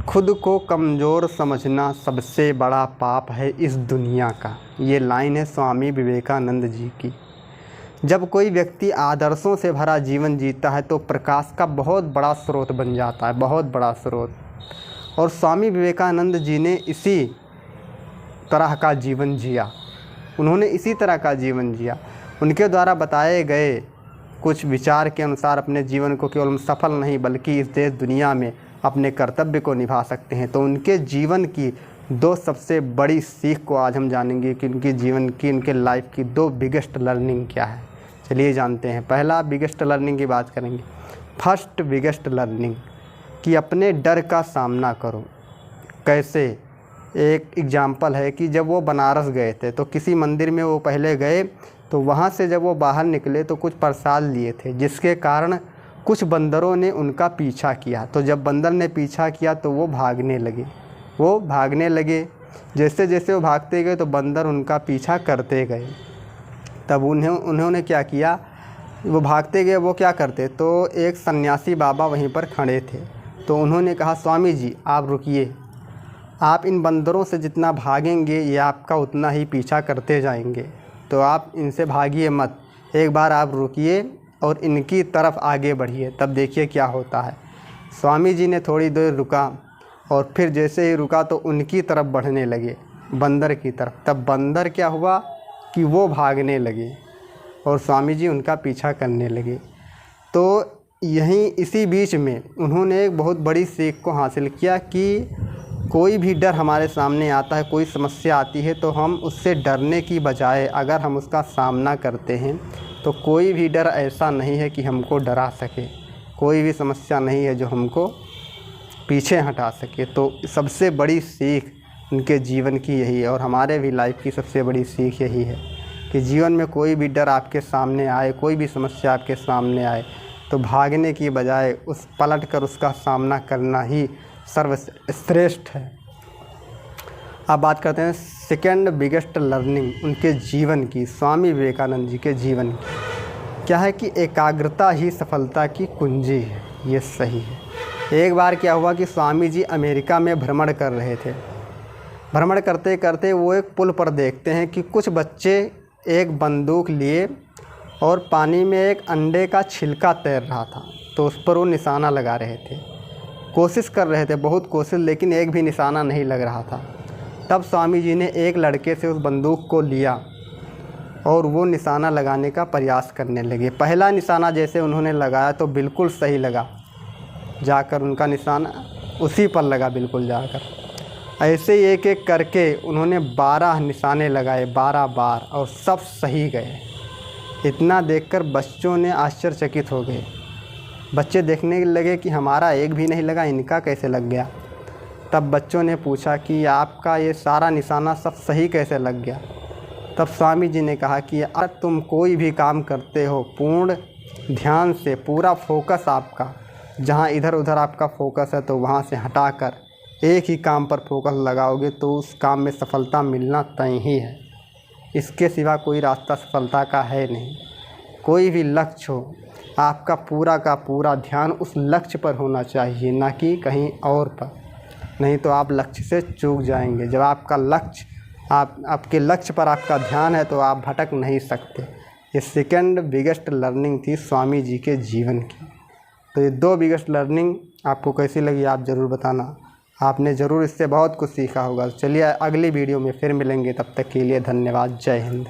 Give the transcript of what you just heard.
खुद को कमज़ोर समझना सबसे बड़ा पाप है इस दुनिया का। ये लाइन है स्वामी विवेकानंद जी की। जब कोई व्यक्ति आदर्शों से भरा जीवन जीता है तो प्रकाश का बहुत बड़ा स्रोत बन जाता है, बहुत बड़ा स्रोत। और स्वामी विवेकानंद जी ने इसी तरह का जीवन जिया। उन्होंने इसी तरह का जीवन जिया। उनके द्वारा बताए गए कुछ विचार के अनुसार अपने जीवन को केवल सफल नहीं बल्कि इस देश दुनिया में अपने कर्तव्य को निभा सकते हैं। तो उनके जीवन की दो सबसे बड़ी सीख को आज हम जानेंगे कि उनके जीवन की, उनके लाइफ की दो बिगेस्ट लर्निंग क्या है। चलिए जानते हैं। पहला बिगेस्ट लर्निंग की बात करेंगे। फर्स्ट बिगेस्ट लर्निंग कि अपने डर का सामना करो। कैसे? एक एग्जाम्पल है कि जब वो बनारस गए थे तो किसी मंदिर में वो पहले गए, तो वहाँ से जब वो बाहर निकले तो कुछ प्रसाद लिए थे, जिसके कारण कुछ बंदरों ने उनका पीछा किया। तो जब बंदर ने पीछा किया तो वो भागने लगे। जैसे जैसे वो भागते गए तो बंदर उनका पीछा करते गए। तब उन्होंने क्या किया, वो भागते गए, वो क्या करते, तो एक सन्यासी बाबा वहीं पर खड़े थे। तो उन्होंने कहा, स्वामी जी आप रुकिए, आप इन बंदरों से जितना भागेंगे ये आपका उतना ही पीछा करते जाएंगे, तो आप इनसे भागिए मत, एक बार आप रुकिए और इनकी तरफ आगे बढ़िए, तब देखिए क्या होता है। स्वामी जी ने थोड़ी देर रुका और फिर जैसे ही रुका तो उनकी तरफ बढ़ने लगे, बंदर की तरफ। तब बंदर क्या हुआ कि वो भागने लगे और स्वामी जी उनका पीछा करने लगे। तो यहीं इसी बीच में उन्होंने एक बहुत बड़ी सीख को हासिल किया कि कोई भी डर हमारे सामने आता है, कोई समस्या आती है, तो हम उससे डरने की बजाय अगर हम उसका सामना करते हैं तो कोई भी डर ऐसा नहीं है कि हमको डरा सके, कोई भी समस्या नहीं है जो हमको पीछे हटा सके। तो सबसे बड़ी सीख उनके जीवन की यही है और हमारे भी लाइफ की सबसे बड़ी सीख यही है कि जीवन में कोई भी डर आपके सामने आए, कोई भी समस्या आपके सामने आए, तो भागने की बजाय पलट कर उसका सामना करना ही सर्वश्रेष्ठ है। अब बात करते हैं सेकंड बिगेस्ट लर्निंग उनके जीवन की, स्वामी विवेकानंद जी के जीवन की। क्या है कि एकाग्रता ही सफलता की कुंजी है। ये सही है। एक बार क्या हुआ कि स्वामी जी अमेरिका में भ्रमण कर रहे थे। भ्रमण करते करते वो एक पुल पर देखते हैं कि कुछ बच्चे एक बंदूक लिए और पानी में एक अंडे का छिलका तैर रहा था, तो उस पर वो निशाना लगा रहे थे। कोशिश कर रहे थे, बहुत कोशिश, लेकिन एक भी निशाना नहीं लग रहा था। तब स्वामी जी ने एक लड़के से उस बंदूक को लिया और वो निशाना लगाने का प्रयास करने लगे। पहला निशाना जैसे उन्होंने लगाया तो बिल्कुल सही लगा, जाकर उनका निशाना उसी पर लगा बिल्कुल जाकर। ऐसे ही एक एक करके उन्होंने 12 निशाने लगाए, 12 बार, और सब सही गए। इतना देखकर बच्चों ने आश्चर्यचकित हो गए। बच्चे देखने लगे कि हमारा एक भी नहीं लगा, इनका कैसे लग गया। तब बच्चों ने पूछा कि आपका ये सारा निशाना सब सही कैसे लग गया। तब स्वामी जी ने कहा कि अगर तुम कोई भी काम करते हो पूर्ण ध्यान से, पूरा फोकस आपका, जहाँ इधर उधर आपका फोकस है तो वहाँ से हटाकर एक ही काम पर फोकस लगाओगे तो उस काम में सफलता मिलना तय ही है। इसके सिवा कोई रास्ता सफलता का है नहीं। कोई भी लक्ष्य हो, आपका पूरा का पूरा ध्यान उस लक्ष्य पर होना चाहिए, ना कि कहीं और पर, नहीं तो आप लक्ष्य से चूक जाएंगे। जब आपका लक्ष्य, आपके लक्ष्य पर आपका ध्यान है तो आप भटक नहीं सकते। ये सेकंड बिगेस्ट लर्निंग थी स्वामी जी के जीवन की। तो ये दो बिगेस्ट लर्निंग आपको कैसी लगी आप ज़रूर बताना। आपने ज़रूर इससे बहुत कुछ सीखा होगा। चलिए अगली वीडियो में फिर मिलेंगे, तब तक के लिए धन्यवाद। जय हिंद।